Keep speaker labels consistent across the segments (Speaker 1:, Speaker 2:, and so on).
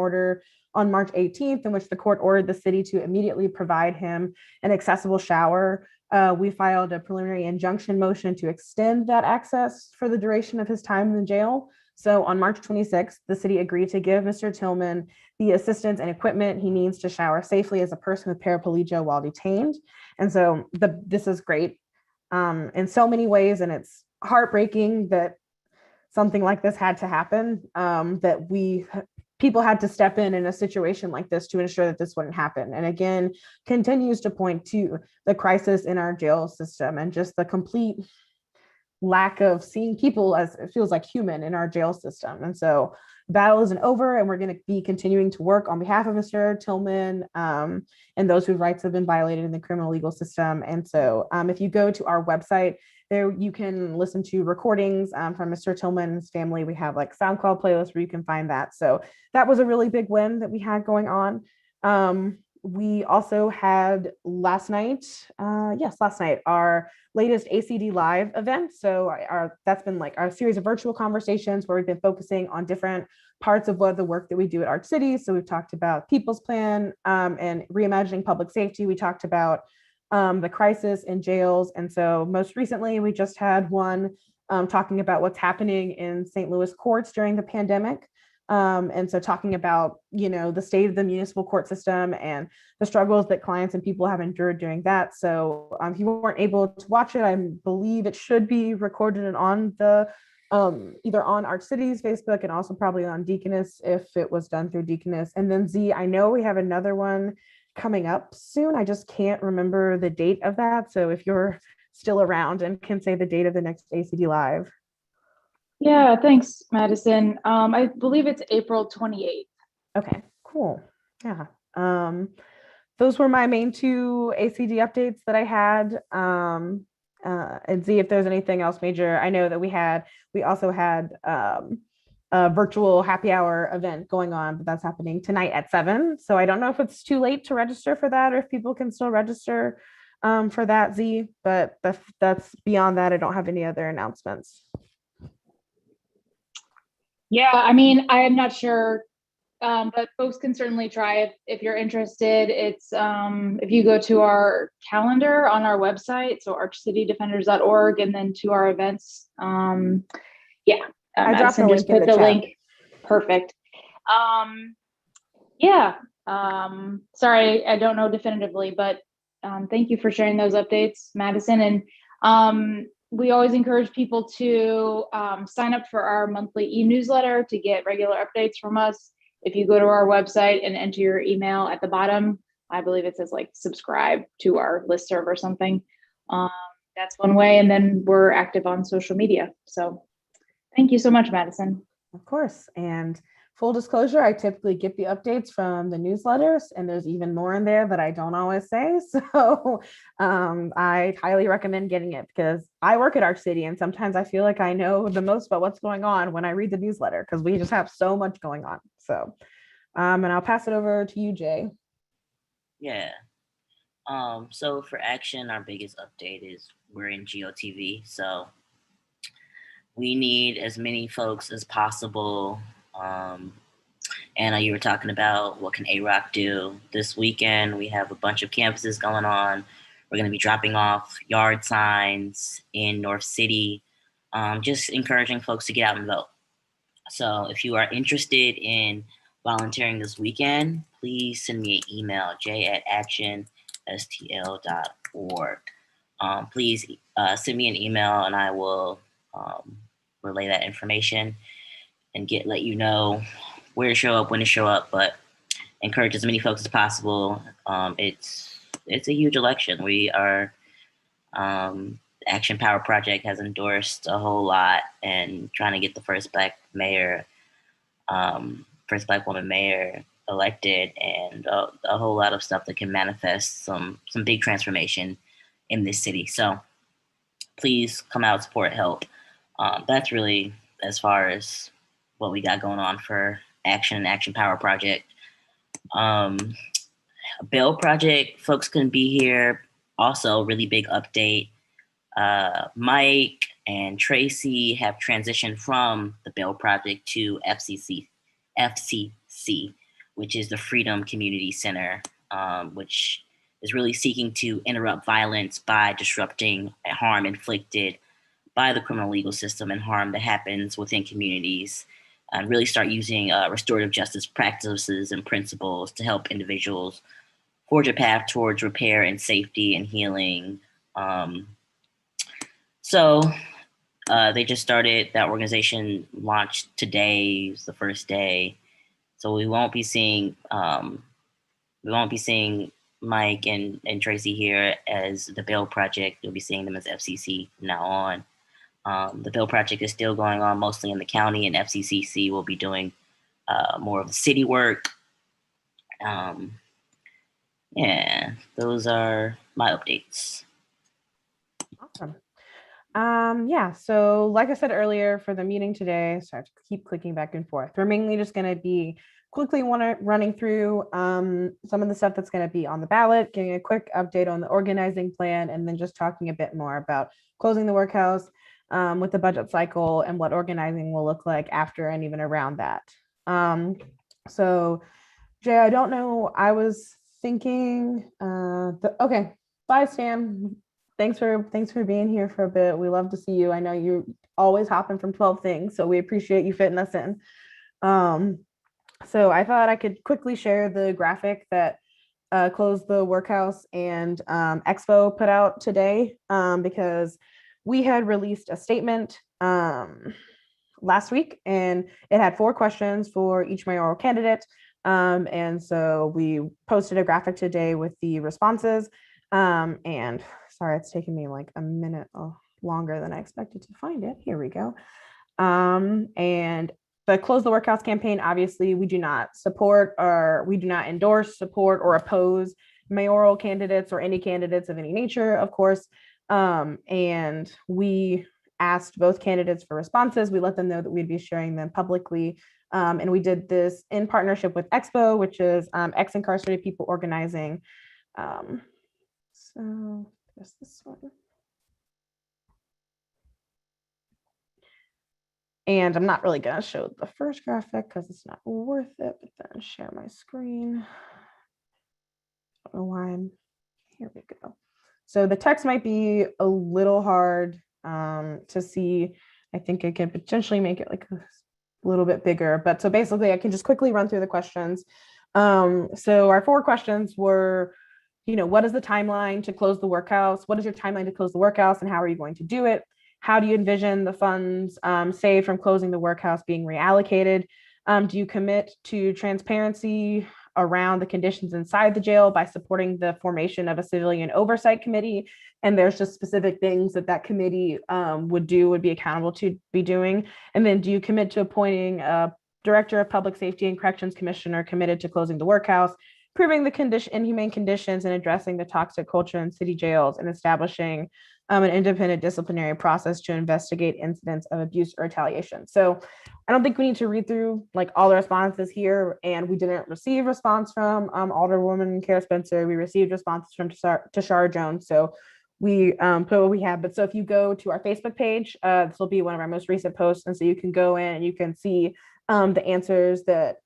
Speaker 1: order on March 18th, in which the court ordered the city to immediately provide him an accessible shower. We filed a preliminary injunction motion to extend that access for the duration of his time in the jail. So on March 26th, the city agreed to give Mr. Tillman the assistance and equipment he needs to shower safely as a person with paraplegia while detained. And so this is great in so many ways, and it's heartbreaking that something like this had to happen, that people had to step in a situation like this to ensure that this wouldn't happen. And again, continues to point to the crisis in our jail system and just the complete lack of seeing people as it feels like human in our jail system. And so the battle isn't over, and we're going to be continuing to work on behalf of Mr. Tillman and those whose rights have been violated in the criminal legal system. And so if you go to our website, there you can listen to recordings from Mr. Tillman's family. We have like SoundCloud playlists where you can find that. So that was a really big win that we had going on. We also had last night, our latest ACD Live event. So that's been like our series of virtual conversations where we've been focusing on different parts of what the work that we do at Arch City. So we've talked about People's Plan and reimagining public safety. We talked about the crisis in jails. And so most recently, we just had one talking about what's happening in St. Louis courts during the pandemic. And so talking about, the state of the municipal court system and the struggles that clients and people have endured during that. So if you weren't able to watch it, I believe it should be recorded and on the either on Arch City's Facebook and also probably on Deaconess if it was done through Deaconess. And then Z, I know we have another one coming up soon. I just can't remember the date of that. So if you're still around and can say the date of the next ACD Live.
Speaker 2: Yeah, thanks, Madison. I believe it's April 28th.
Speaker 1: Okay, cool. Yeah. Those were my main two ACD updates that I had. And see if there's anything else major. I know that we also had a virtual happy hour event going on, but that's happening tonight at 7. So I don't know if it's too late to register for that or if people can still register for that, Z, but that's beyond that. I don't have any other announcements.
Speaker 2: Yeah, I mean, I am not sure, but folks can certainly try if you're interested. It's if you go to our calendar on our website, so archcitydefenders.org, and then to our events. Madison just put the link. Perfect. Sorry, I don't know definitively, but thank you for sharing those updates, Madison. And we always encourage people to sign up for our monthly e-newsletter to get regular updates from us. If you go to our website and enter your email at the bottom, I believe it says like subscribe to our listserv or something. That's one way. And then we're active on social media. So thank you so much, Madison.
Speaker 1: Of course. And full disclosure, I typically get the updates from the newsletters, and there's even more in there that I don't always say. So I highly recommend getting it because I work at Arch City, and sometimes I feel like I know the most about what's going on when I read the newsletter because we just have so much going on. So, and I'll pass it over to you, Jay.
Speaker 3: Yeah. So for Action, our biggest update is we're in GOTV. So we need as many folks as possible. Anna, you were talking about what can A-Rock do this weekend. We have a bunch of campuses going on. We're going to be dropping off yard signs in North City, just encouraging folks to get out and vote. So if you are interested in volunteering this weekend, please send me an email, j@actionstl.org. Please send me an email and I will relay that information and let you know where to show up, when to show up, but encourage as many folks as possible. It's a huge election. We are, Action Power Project has endorsed a whole lot and trying to get the first Black woman mayor elected, and a whole lot of stuff that can manifest some big transformation in this city. So please come out, support, help. That's really as far as what we got going on for Action and Action Power Project. Bill Project, folks couldn't be here. Also, really big update. Mike and Tracy have transitioned from the Bill Project to FCC. which is the Freedom Community Center, which is really seeking to interrupt violence by disrupting harm inflicted by the criminal legal system and harm that happens within communities, and really start using restorative justice practices and principles to help individuals forge a path towards repair and safety and healing. Um, so they just started, that organization launched today, is the first day. So we won't be seeing Mike and Tracy here as the Bill Project. We'll be seeing them as FCC from now on. The Bill Project is still going on mostly in the county, and FCCC will be doing more of the city work. Yeah, those are my updates.
Speaker 1: Awesome. Yeah, so like I said earlier for the meeting today, so I have to keep clicking back and forth. We're mainly just going to be quickly running through some of the stuff that's going to be on the ballot, giving a quick update on the organizing plan, and then just talking a bit more about closing the workhouse with the budget cycle and what organizing will look like after and even around that. So Jay, I don't know, I was thinking, okay, bye Stan. Thanks for being here for a bit. We love to see you. I know you always hopping from 12 things, so we appreciate you fitting us in. So I thought I could quickly share the graphic that Close the Workhouse and Expo put out today, because we had released a statement last week, and it had 4 questions for each mayoral candidate. And so we posted a graphic today with the responses. And sorry, it's taken me like a minute longer than I expected to find it. Here we go. And the Close the Workhouse campaign, obviously, we do not support, or we do not endorse, support, or oppose mayoral candidates or any candidates of any nature, of course. And we asked both candidates for responses. We let them know that we'd be sharing them publicly. And we did this in partnership with Expo, which is ex-incarcerated people organizing. So there's this one. And I'm not really going to show the first graphic because it's not worth it, but then share my screen. I don't know why here we go. So the text might be a little hard to see. I think I can potentially make it like a little bit bigger, but so basically I can just quickly run through the questions. So our 4 questions were, what is the timeline to close the workhouse? What is your timeline to close the workhouse, and how are you going to do it? How do you envision the funds saved from closing the workhouse being reallocated? Do you commit to transparency around the conditions inside the jail by supporting the formation of a civilian oversight committee? And there's just specific things that committee would be accountable to be doing. And then do you commit to appointing a director of public safety and corrections commissioner committed to closing the workhouse, proving the inhumane conditions, and addressing the toxic culture in city jails, and establishing an independent disciplinary process to investigate incidents of abuse or retaliation? So I don't think we need to read through like all the responses here, and we didn't receive response from Alderwoman Kara Spencer. We received responses from Tashara Jones. So we put what we have. But so if you go to our Facebook page, this will be one of our most recent posts, and so you can go in and you can see the answers that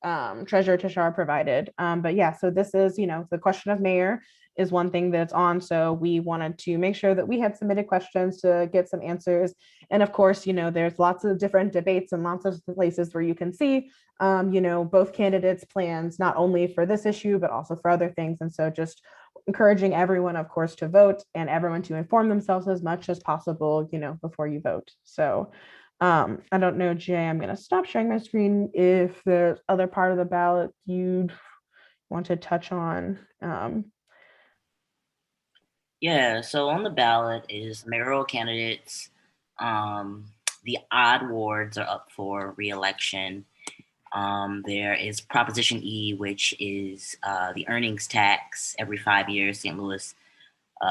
Speaker 1: Treasurer Tashara provided. But yeah, so this is, the question of mayor is one thing that's on. So we wanted to make sure that we had submitted questions to get some answers. And of course, there's lots of different debates and lots of places where you can see, both candidates' plans, not only for this issue, but also for other things. And so just encouraging everyone, of course, to vote, and everyone to inform themselves as much as possible, before you vote. So I don't know, Jay, I'm going to stop sharing my screen if there's other part of the ballot you'd want to touch on.
Speaker 3: Yeah, so on the ballot is mayoral candidates. The odd wards are up for re-election. There is Proposition E, which is the earnings tax. Every 5 years, St. Louis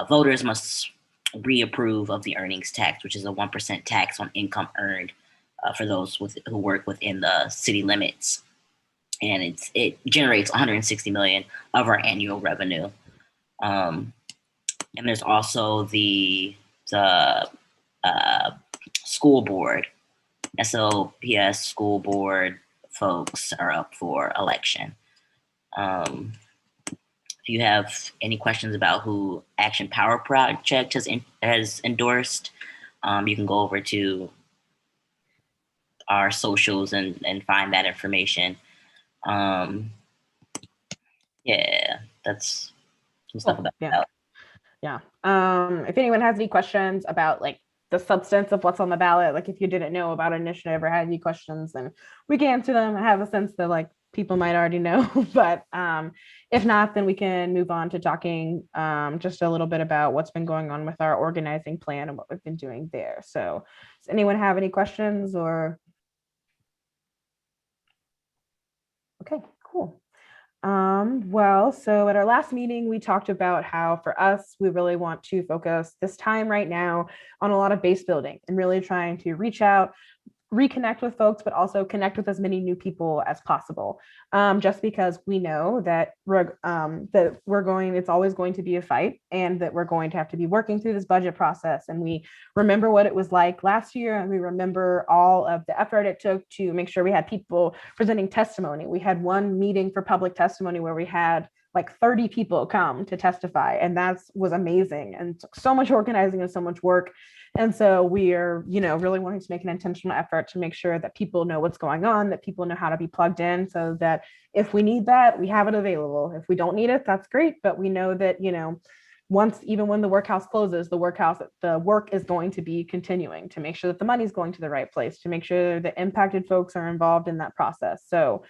Speaker 3: voters must reapprove of the earnings tax, which is a 1% tax on income earned for those who work within the city limits. And it generates $160 million of our annual revenue. And there's also the school board, SLPS school board folks are up for election. If you have any questions about who Action Power Project has endorsed, you can go over to our socials and find that information. Yeah, that's some stuff about that.
Speaker 1: Yeah. If anyone has any questions about like the substance of what's on the ballot, like if you didn't know about an initiative or had any questions, then we can answer them. I have a sense that like people might already know, but if not, then we can move on to talking just a little bit about what's been going on with our organizing plan and what we've been doing there. So does anyone have any questions or? Okay, cool. Well, so at our last meeting, we talked about how for us, we really want to focus this time right now on a lot of base building and really trying to reach out, reconnect with folks, but also connect with as many new people as possible. Just because we know that it's always going to be a fight, and that we're going to have to be working through this budget process. And we remember what it was like last year, and we remember all of the effort it took to make sure we had people presenting testimony. We had one meeting for public testimony where we had like 30 people come to testify, and that was amazing and took so much organizing and so much work. And so we are, really wanting to make an intentional effort to make sure that people know what's going on, that people know how to be plugged in, so that if we need that, we have it available. If we don't need it, that's great. But we know that, even when the workhouse closes, the work is going to be continuing to make sure that the money is going to the right place, to make sure that impacted folks are involved in that process. So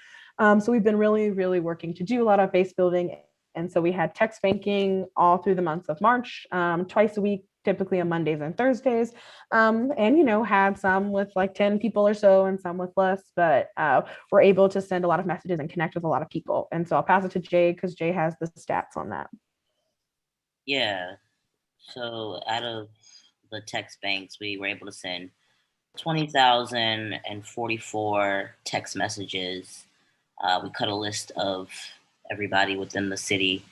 Speaker 1: we've been really, really working to do a lot of base building. And so we had text banking all through the months of March, twice a week, typically on Mondays and Thursdays, and had some with like 10 people or so and some with less, but we're able to send a lot of messages and connect with a lot of people. And so I'll pass it to Jay because Jay has the stats on that.
Speaker 3: Yeah, so out of the text banks, we were able to send 20,044 text messages. We cut a list of everybody within the city.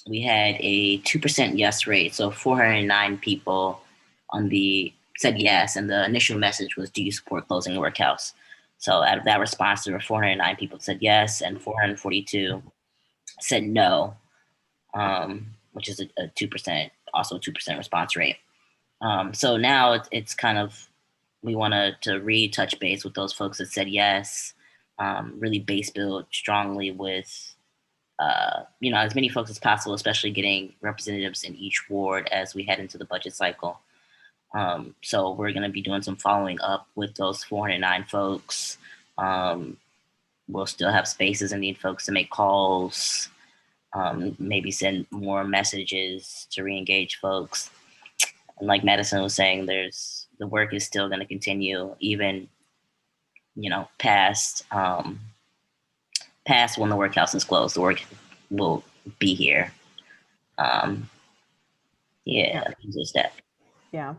Speaker 3: We had a 2% yes rate, so 409 people said yes, and the initial message was, "Do you support closing the workhouse?" So out of that response, there were 409 people said yes, and 442 said no, which is a 2%, also 2% response rate. So now it's kind of, we want to touch base with those folks that said yes, really base build strongly with as many folks as possible, especially getting representatives in each ward as we head into the budget cycle. So we're going to be doing some following up with those 409 folks. We'll still have spaces and need folks to make calls, maybe send more messages to re-engage folks. And like Madison was saying, the work is still going to continue even, past when the workhouse is closed. The work will be here. Just that.
Speaker 1: Yeah.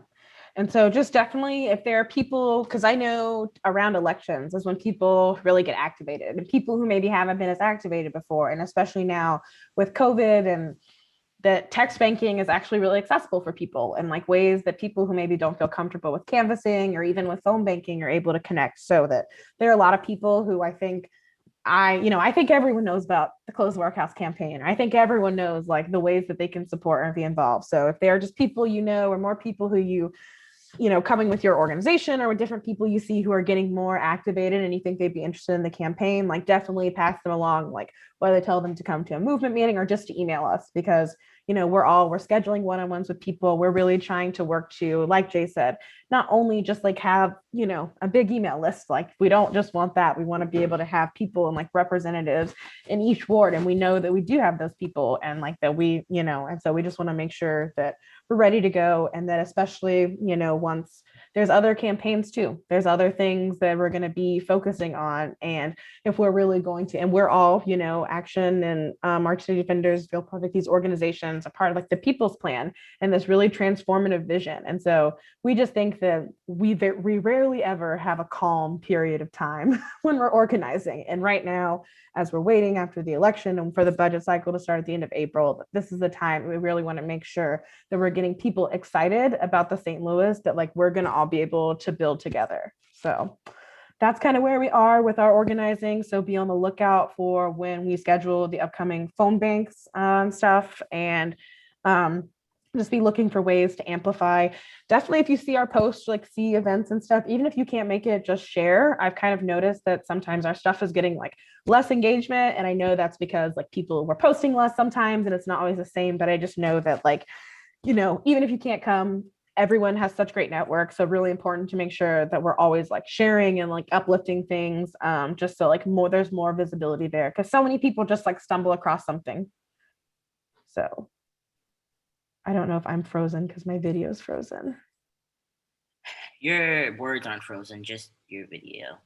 Speaker 1: And so just definitely if there are people, because I know around elections is when people really get activated, and people who maybe haven't been as activated before, and especially now with COVID, and that text banking is actually really accessible for people, and like ways that people who maybe don't feel comfortable with canvassing or even with phone banking are able to connect. So that there are a lot of people who I think everyone knows about the Close the Workhouse campaign. I think everyone knows like the ways that they can support and be involved. So if there are just people or more people who coming with your organization, or with different people you see who are getting more activated and you think they'd be interested in the campaign, like definitely pass them along, like whether tell them to come to a movement meeting or just to email us, because we're scheduling one-on-ones with people. We're really trying to work to, like Jay said, not only just like have a big email list. Like we don't just want that. We want to be able to have people and like representatives in each ward, and we know that we do have those people, and like that and so we just want to make sure that we're ready to go, and that especially once there's other campaigns too, there's other things that we're going to be focusing on. And if we're really going to, and we're all Action and March City Defenders feel part of these organizations, a part of like the People's Plan and this really transformative vision. And so we just think that we rarely ever have a calm period of time when we're organizing. And right now, as we're waiting after the election and for the budget cycle to start at the end of April, this is the time we really want to make sure that we're getting people excited about the St. Louis that like we're going to all be able to build together. So that's kind of where we are with our organizing. So be on the lookout for when we schedule the upcoming phone banks stuff, and just be looking for ways to amplify. Definitely, if you see our posts, like see events and stuff, even if you can't make it, just share. I've kind of noticed that sometimes our stuff is getting like less engagement, and I know that's because like people were posting less sometimes, and it's not always the same. But I just know that like, even if you can't come, everyone has such great networks. So really important to make sure that we're always like sharing and like uplifting things, just so like there's more visibility there, because so many people just like stumble across something. So I don't know if I'm frozen because my video is frozen.
Speaker 3: Your words aren't frozen, just your video.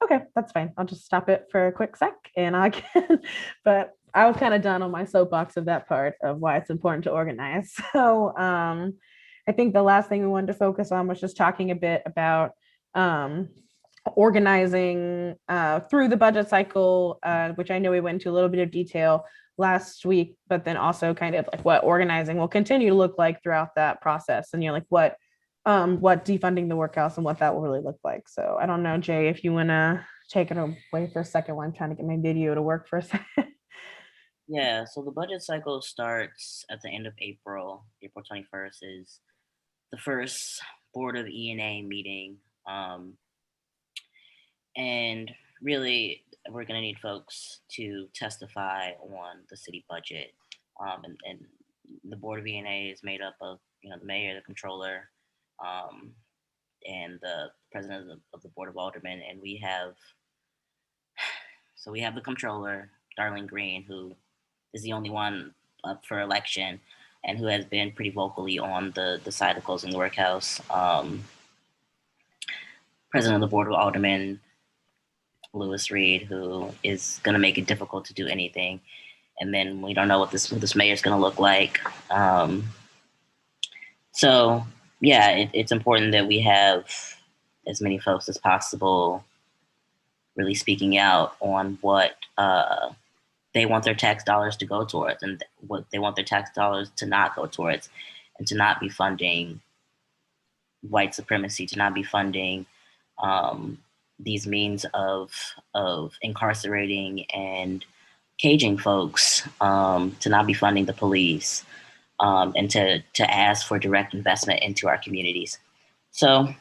Speaker 1: Okay, that's fine. I'll just stop it for a quick sec and I can, but I was kind of done on my soapbox of that part of why it's important to organize. So I think the last thing we wanted to focus on was just talking a bit about organizing through the budget cycle, which I know we went into a little bit of detail last week, but then also kind of like what organizing will continue to look like throughout that process, and like what defunding the workhouse and what that will really look like. So I don't know, Jay, if you want to take it away for a second while I'm trying to get my video to work for a second.
Speaker 3: Yeah, so the budget cycle starts at the end of April. April 21st is the first Board of E&A meeting. And really, we're going to need folks to testify on the city budget. And the Board of E&A is made up of, the mayor, the controller, and the president of the Board of Aldermen. And we have the controller, Darlene Green, who is the only one up for election and who has been pretty vocally on the side of closing the workhouse. President of the Board of Aldermen, Lewis Reed, who is going to make it difficult to do anything. And then we don't know what this mayor is going to look like. So yeah, it's important that we have as many folks as possible really speaking out on what they want their tax dollars to go towards, and what they want their tax dollars to not go towards, and to not be funding white supremacy, to not be funding these means of incarcerating and caging folks, to not be funding the police, and to ask for direct investment into our communities. So,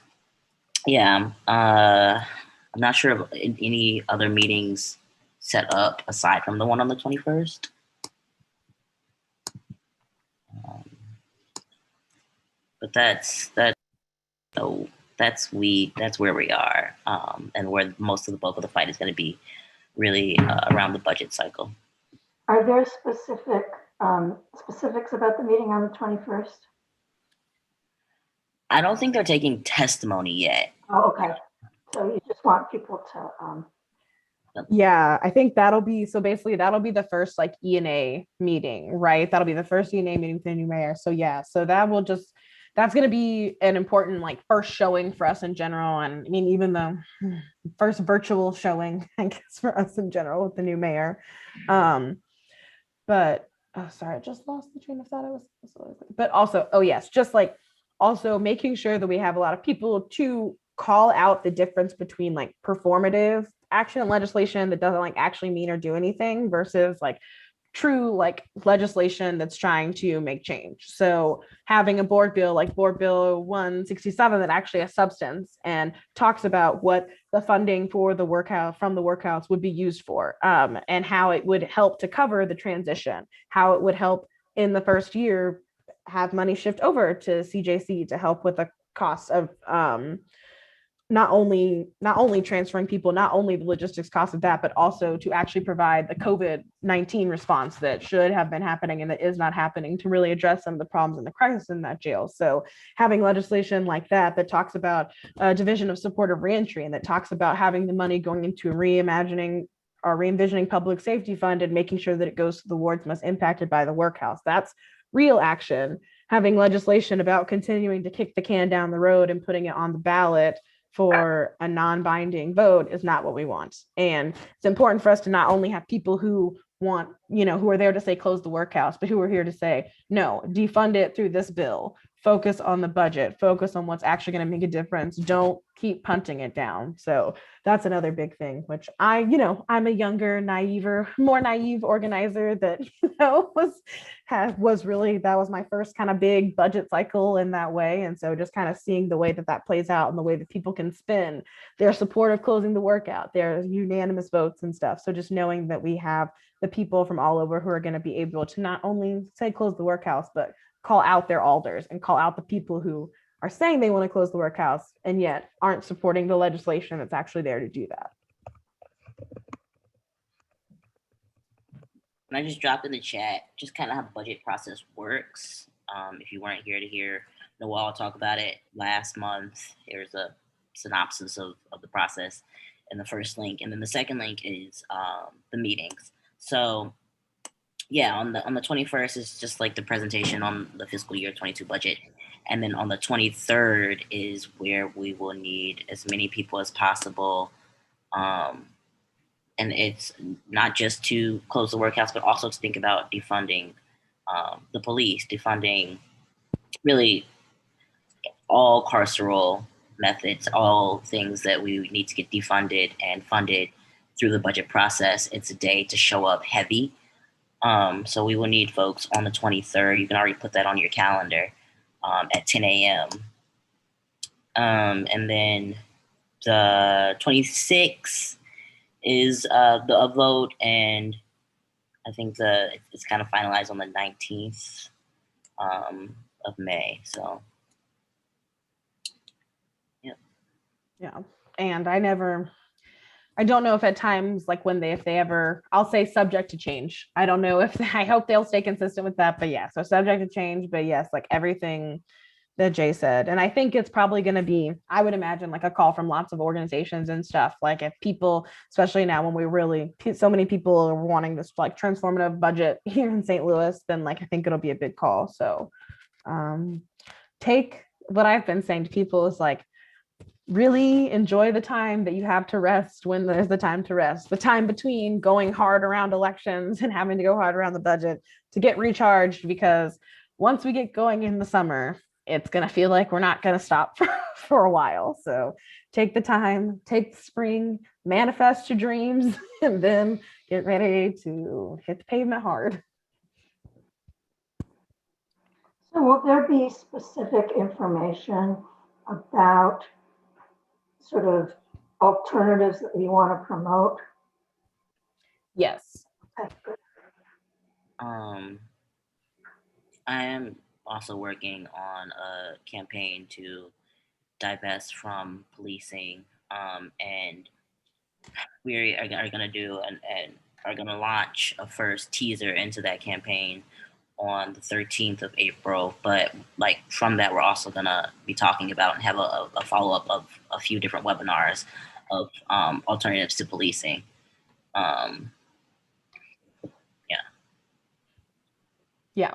Speaker 3: yeah, I'm not sure of any other meetings set up aside from the one on the 21st. But that's where we are, and where most of the bulk of the fight is going to be really around the budget cycle.
Speaker 4: Are there specifics about the meeting on the 21st?
Speaker 3: I don't think they're taking testimony yet.
Speaker 4: Oh, okay. So you just want people to.
Speaker 1: Yeah, I think that'll be the first like E&A meeting, right? That'll be the first E&A meeting with the new mayor. So yeah, so that's going to be an important like first showing for us in general. And I mean, even the first virtual showing, I guess, for us in general with the new mayor. But sorry, I just lost the train of thought. But also, oh yes, just like also making sure that we have a lot of people to call out the difference between like performative action and legislation that doesn't like actually mean or do anything versus like true like legislation that's trying to make change. So having a board bill like Board Bill 167 that actually has substance and talks about what the funding for the workhouse would be used for, and how it would help to cover the transition, how it would help in the first year have money shift over to CJC to help with the cost of not only transferring people, not only the logistics cost of that, but also to actually provide the COVID-19 response that should have been happening and that is not happening to really address some of the problems in the crisis in that jail. So having legislation like that talks about a division of supportive reentry, and that talks about having the money going into re-envisioning public safety fund and making sure that it goes to the wards most impacted by the workhouse. That's real action. Having legislation about continuing to kick the can down the road and putting it on the ballot for a non-binding vote is not what we want. And it's important for us to not only have people who want, who are there to say close the workhouse, but who are here to say, no, defund it through this bill, focus on the budget, focus on what's actually going to make a difference. Don't keep punting it down. So that's another big thing, which I'm a younger, more naive organizer that, was really, that was my first kind of big budget cycle in that way. And so just kind of seeing the way that plays out and the way that people can spin their support of closing the workout, their unanimous votes and stuff. So just knowing that we have the people from all over who are going to be able to not only say close the workhouse, but call out their alders and call out the people who are saying they want to close the workhouse and yet aren't supporting the legislation that's actually there to do that.
Speaker 3: And I just dropped in the chat just kind of how the budget process works. If you weren't here to hear Noel talk about it last month, here's a synopsis of the process in the first link. And then the second link is the meetings. So yeah, on the 21st is just like the presentation on the fiscal year 22 budget. And then on the 23rd is where we will need as many people as possible. And it's not just to close the workhouse, but also to think about defunding the police, defunding really all carceral methods, all things that we need to get defunded and funded through the budget process. It's a day to show up heavy. So we will need folks on the 23rd. You can already put that on your calendar at 10 a.m. And then the 26th is the upvote, and I think it's kind of finalized on the 19th of May. So
Speaker 1: yeah, and I don't know if at times, like if they ever, I'll say subject to change. I don't know I hope they'll stay consistent with that, but yeah, so subject to change, but yes, like everything that Jay said. And I think it's probably going to be, I would imagine, like a call from lots of organizations and stuff. Like if people, especially now when so many people are wanting this like transformative budget here in St. Louis, then like, I think it'll be a big call. So take what I've been saying to people is like, really enjoy the time that you have to rest when there's the time to rest, the time between going hard around elections and having to go hard around the budget to get recharged, because once we get going in the summer, it's going to feel like we're not going to stop for a while. So take the time, take the spring, manifest your dreams, and then get ready to hit the pavement hard.
Speaker 4: So will there be specific information about sort of alternatives that we want to promote?
Speaker 1: Yes.
Speaker 4: That's good.
Speaker 3: I am also working on a campaign to divest from policing, and we are going to do and are going to launch a first teaser into that campaign on the 13th of April. But like from that, we're also going to be talking about and have a follow-up of a few different webinars of alternatives to policing.
Speaker 1: Yeah,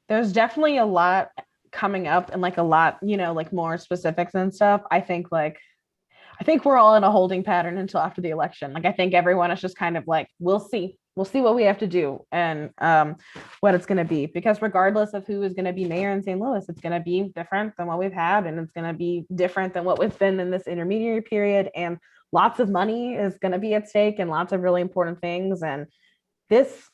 Speaker 1: there's definitely a lot coming up and like a lot, like more specifics and stuff. I think we're all in a holding pattern until after the election. Like I think everyone is just kind of like, we'll see what we have to do and what it's going to be, because regardless of who is going to be mayor in St. Louis, it's going to be different than what we've had, and it's going to be different than what we've been in this intermediary period, and lots of money is going to be at stake and lots of really important things. And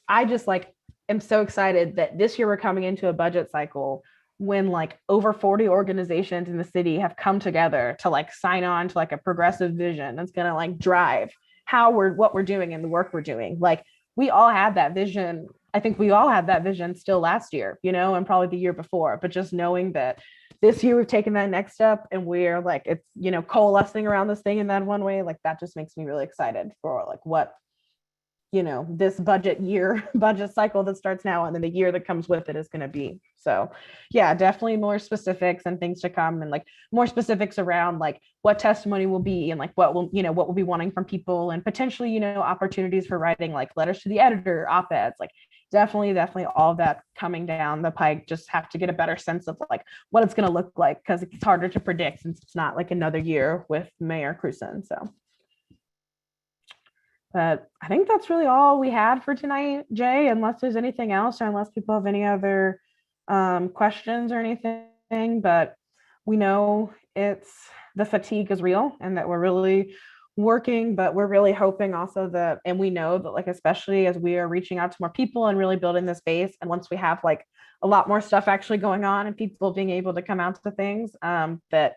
Speaker 1: I just like am so excited that this year we're coming into a budget cycle when like over 40 organizations in the city have come together to like sign on to like a progressive vision that's going to like drive what we're doing and the work we're doing. Like we all had that vision. I think we all had that vision still last year, and probably the year before, but just knowing that this year we've taken that next step and we're like, it's, coalescing around this thing in that one way, like that just makes me really excited for like what this budget cycle that starts now and then the year that comes with it is going to be. So yeah, definitely more specifics and things to come, and like more specifics around like what testimony will be and like what we'll be wanting from people, and potentially, opportunities for writing like letters to the editor, op-eds, like definitely all of that coming down the pike. Just have to get a better sense of like what it's going to look like, because it's harder to predict since it's not like another year with Mayor Cruzen. So but I think that's really all we had for tonight, Jay, unless there's anything else or unless people have any other questions or anything everything, but we know the fatigue is real and that we're really working, but we're really hoping also that, and we know that like, especially as we are reaching out to more people and really building this base, and once we have like a lot more stuff actually going on and people being able to come out to things, that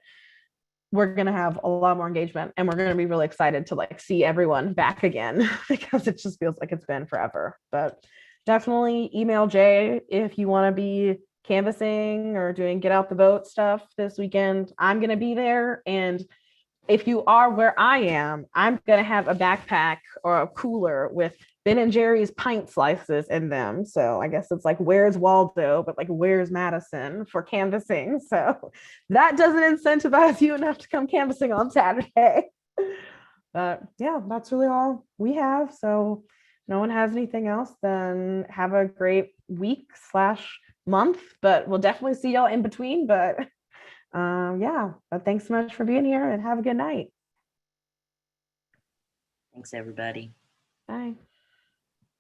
Speaker 1: we're going to have a lot more engagement, and we're going to be really excited to like see everyone back again because it just feels like it's been forever. But definitely email Jay if you want to be canvassing or doing get out the vote stuff this weekend. I'm going to be there. And if you are where I am, I'm going to have a backpack or a cooler with Ben and Jerry's pint slices in them. So I guess it's like, where's Waldo, but like, where's Madison for canvassing? So that doesn't incentivize you enough to come canvassing on Saturday. But yeah, that's really all we have. So no one has anything else, then have a great week/month, but we'll definitely see y'all in between. But yeah, but thanks so much for being here and have a good night.
Speaker 3: Thanks, everybody.
Speaker 1: Bye.